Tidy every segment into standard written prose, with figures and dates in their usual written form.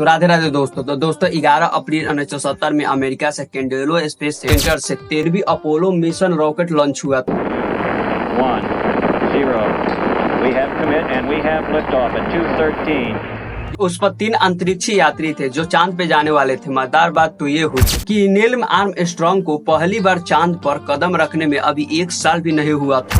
तो राधे राधे दोस्तों। 11 अप्रैल 1970 में अमेरिका से कैंडेलो स्पेस सेंटर से 13वीं अपोलो मिशन रॉकेट लॉन्च हुआ था। 1, 0, we have commit and we have liftoff at 2:13। उस पर 3 अंतरिक्षी यात्री थे जो चांद पे जाने वाले थे। मजेदार बात तो ये हुई कि नील आर्मस्ट्रांग को पहली बार चांद पर कदम रखने में अभी 1 साल भी नहीं हुआ था।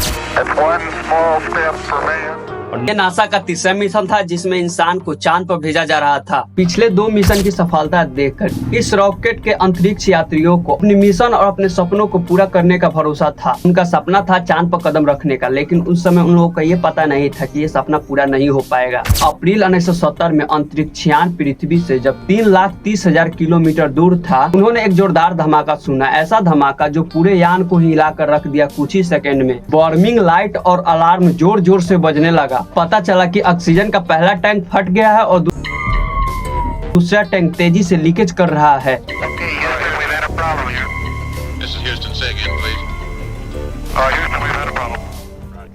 ये नासा का 3रा मिशन था जिसमें इंसान को चांद पर भेजा जा रहा था। पिछले 2 मिशन की सफलता देखकर इस रॉकेट के अंतरिक्ष यात्रियों को अपने मिशन और अपने सपनों को पूरा करने का भरोसा था। उनका सपना था चांद पर कदम रखने का, लेकिन उस समय उन लोगों को ये पता नहीं था कि ये सपना पूरा नहीं हो पाएगा। अप्रैल 1970 में अंतरिक्षयान पृथ्वी से जब 3,30,000 किलोमीटर दूर था, उन्होंने एक जोरदार धमाका सुना। ऐसा धमाका जो पूरे यान को हिलाकर रख दिया। कुछ ही सेकेंड में वार्निंग लाइट और अलार्म जोर जोर से बजने लगा। पता चला कि ऑक्सीजन का पहला टैंक फट गया है और दूसरा टैंक तेजी से लीकेज कर रहा है।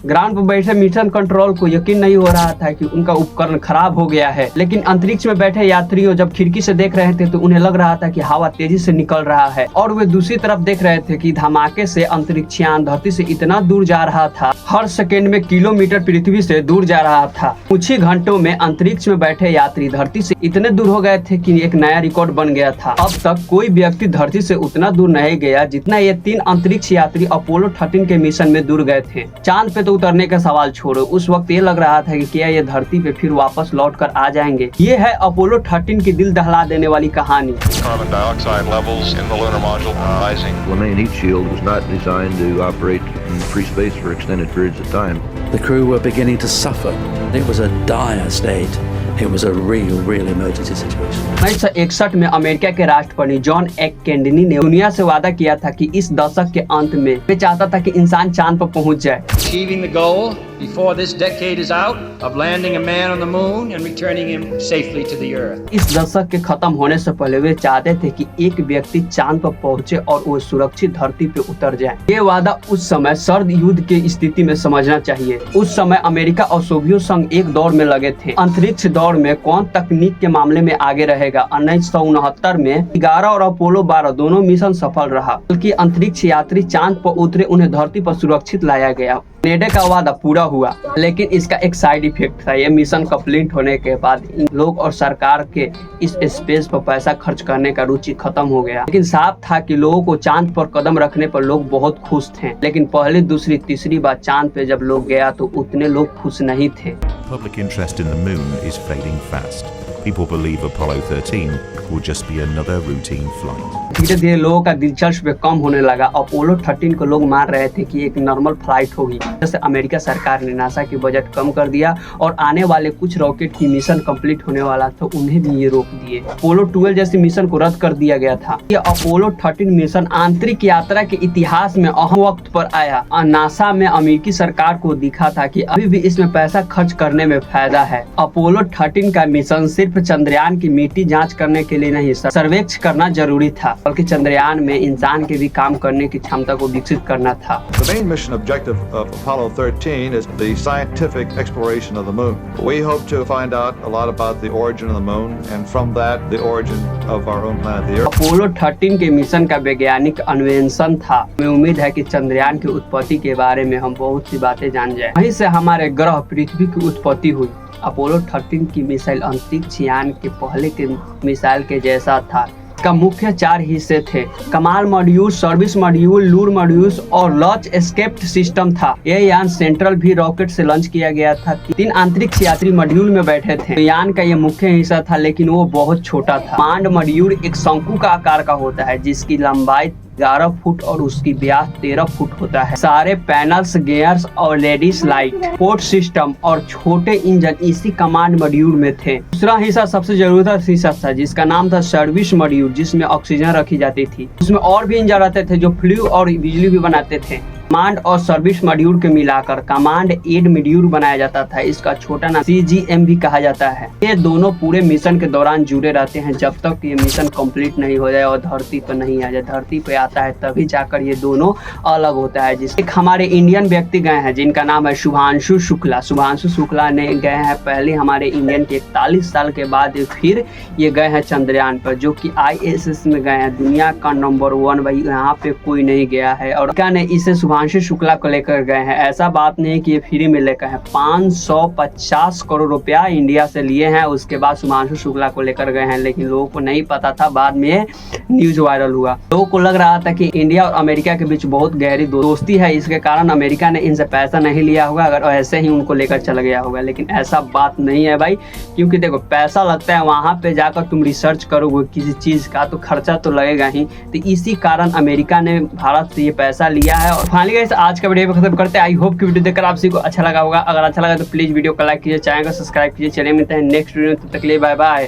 ग्राउंड पर बैठे मिशन कंट्रोल को यकीन नहीं हो रहा था कि उनका उपकरण खराब हो गया है, लेकिन अंतरिक्ष में बैठे यात्रियों जब खिड़की से देख रहे थे तो उन्हें लग रहा था कि हवा तेजी से निकल रहा है, और वे दूसरी तरफ देख रहे थे कि धमाके से अंतरिक्षयान धरती से इतना दूर जा रहा था, हर सेकेंड में किलोमीटर पृथ्वी से दूर जा रहा था। कुछ ही घंटों में अंतरिक्ष में बैठे यात्री धरती से इतने दूर हो गए थे कि एक नया रिकॉर्ड बन गया था। अब तक कोई व्यक्ति धरती से उतना दूर नहीं गया जितना ये 3 अंतरिक्ष यात्री अपोलो 13 के मिशन में दूर गए थे। चांद पे तो उतरने का सवाल छोड़ो, उस वक्त ये लग रहा था कि क्या ये धरती पे फिर वापस लौट कर आ जाएंगे। ये है अपोलो 13 की दिल दहला देने वाली कहानी। Carbon dioxide levels in the lunar module are rising. The main heat shield was not designed to operate in free space for extended periods of time. The crew were beginning to suffer. It was a dire state. It was a real emergency situation. 1961 में America के राष्ट्रपति John F Kennedy ने दुनिया से वादा किया था कि इस दशक के अंत में वे चाहता था कि इंसान चांद पर पहुंच जाए। Achieving the goal before this decade is out of landing a man on the moon and returning him safely to the earth. इस दशक के खत्म होने से पहले वे चाहते थे कि एक व्यक्ति चांद पर पहुंचे और वो सुरक्षित धरती पे उतर जाए। ये वादा उस समय सर्द युद्ध की स्थिति में समझना चाहिए। उस समय अमेरिका और सोवियत संघ एक दौड़ में लगे थे। अंतरिक्ष दौड़ में कौन तकनीक के मामले में आगे रहेगा। 1969 में 11 और अपोलो 12 दोनों मिशन सफल रहा, बल्कि अंतरिक्ष यात्री चांद पर उतरे, उन्हें धरती पर सुरक्षित लाया गया। कैनेडा का वादा पूरा हुआ, लेकिन इसका एक साइड इफेक्ट था। ये मिशन कंप्लीट होने के बाद इन लोग और सरकार के इस स्पेस पर पैसा खर्च करने का रुचि खत्म हो गया। लेकिन साफ था कि लोगों को चांद पर कदम रखने पर लोग बहुत खुश थे, लेकिन पहली, दूसरी, तीसरी बार चांद पे जब लोग गया तो उतने लोग खुश नहीं थे। Public interest in the moon is fading fast. People believe Apollo 13 will just be another routine flight. धीरे धीरे लोगों का दिलचस्पी कम होने लगा। अपोलो 13 को लोग मान रहे थे कि एक नॉर्मल फ्लाइट होगी। जैसे अमेरिका सरकार ने नासा की बजट कम कर दिया और आने वाले कुछ रॉकेट की मिशन कंप्लीट होने वाला था, उन्हें भी ये रोक दिए। अपोलो 12 जैसे मिशन को रद्द कर दिया गया था। ये अपोलो 13 मिशन आंतरिक यात्रा के इतिहास में अहम वक्त पर आया। नासा में अमेरिकी सरकार को दिखा था कि अभी भी इसमें पैसा खर्च करने में फायदा है। अपोलो 13 का मिशन सिर्फ चंद्रयान की मिट्टी जांच करने के लिए नहीं, सर्वेक्षण करना जरूरी था, बल्कि चंद्रयान में इंसान के भी काम करने की क्षमता को विकसित करना था। The main mission objective of Apollo 13 is the scientific exploration of the moon. We hope to find out a lot about the origin of the moon and from that the origin of our own planet the Earth. Apollo 13 के mission का वैज्ञानिक अन्वेषण था। हमें उम्मीद है कि चंद्रयान की उत्पत्ति के बारे में हम बहुत सी बातें जान जाएं। वहीं से हमारे ग्रह पृथ्वी की उत्पत्ति हुई। अपोलो 13 की मिसाइल अंतरिक्ष यान के पहले के मिसाइल के जैसा था। इसका मुख्य 4 हिस्से थे: कमांड मॉड्यूल, सर्विस मॉड्यूल, लूर मॉड्यूल और लॉन्च एस्केप सिस्टम था। यह यान सेंट्रल भी रॉकेट से लॉन्च किया गया था। 3 अंतरिक्ष यात्री मॉड्यूल में बैठे थे। तो यान का ये मुख्य हिस्सा था, लेकिन वो बहुत छोटा था। कमांड मॉड्यूल एक शंकु का आकार का होता है, जिसकी लंबाई 11 फुट और उसकी व्यास 13 फुट होता है। सारे पैनल्स, गियर्स और लेडीज लाइट, पोर्ट सिस्टम और छोटे इंजन इसी कमांड मॉड्यूल में थे। दूसरा हिस्सा सबसे जरूरत हिस्सा था, जिसका नाम था सर्विस मॉड्यूल, जिसमें ऑक्सीजन रखी जाती थी। उसमें और भी इंजन रहते थे जो फ्लू और बिजली भी बनाते थे। कमांड और सर्विस मॉड्यूल के मिलाकर कमांड एड मॉड्यूल बनाया जाता था। इसका छोटा नाम CGM भी कहा जाता है। ये दोनों पूरे मिशन के दौरान जुड़े रहते हैं जब तक ये मिशन कंप्लीट नहीं हो जाए और धरती पर नहीं आ जाए। धरती पे आता है तभी जाकर ये दोनों अलग होता है। जिससे एक हमारे इंडियन व्यक्ति गए हैं जिनका नाम है शुभांशु शुक्ला। शुभांशु शुक्ला ने गए हैं पहले हमारे इंडियन के 41 साल के बाद फिर ये गए हैं चंद्रयान पर, जो कि ISS में गए हैं। दुनिया का नंबर 1 भाई, यहाँ पे कोई नहीं गया है। और क्या ने इसे शुभांशु शुक्ला को लेकर गए हैं। ऐसा बात नहीं कि ये फ्री में लेकर हैं, 550 करोड़ रुपया इंडिया से लिए हैं। उसके बाद शुभांशु शुक्ला को लेकर गए हैं, लेकिन लोगों को नहीं पता था। बाद में न्यूज वायरल हुआ, लोगों को लग रहा था कि इंडिया और अमेरिका के बीच बहुत गहरी दोस्ती है, इसके कारण अमेरिका ने इनसे पैसा नहीं लिया होगा, अगर ऐसे ही उनको लेकर चला गया होगा। लेकिन ऐसा बात नहीं है भाई, क्योंकि देखो पैसा लगता है, वहां पे जाकर तुम रिसर्च करोगे किसी चीज का तो खर्चा तो लगेगा ही। तो इसी कारण अमेरिका ने भारत से ये पैसा लिया है। और फाइनली गाइस आज का वीडियो खत्म करते हैं। आई होप कि वीडियो देखकर आप सभी को अच्छा लगा होगा। अगर अच्छा लगा तो प्लीज वीडियो को लाइक कीजिए, चैनल को सब्सक्राइब कीजिए। चलिए मिलते हैं नेक्स्ट वीडियो में, तब तक के लिए बाय बाय।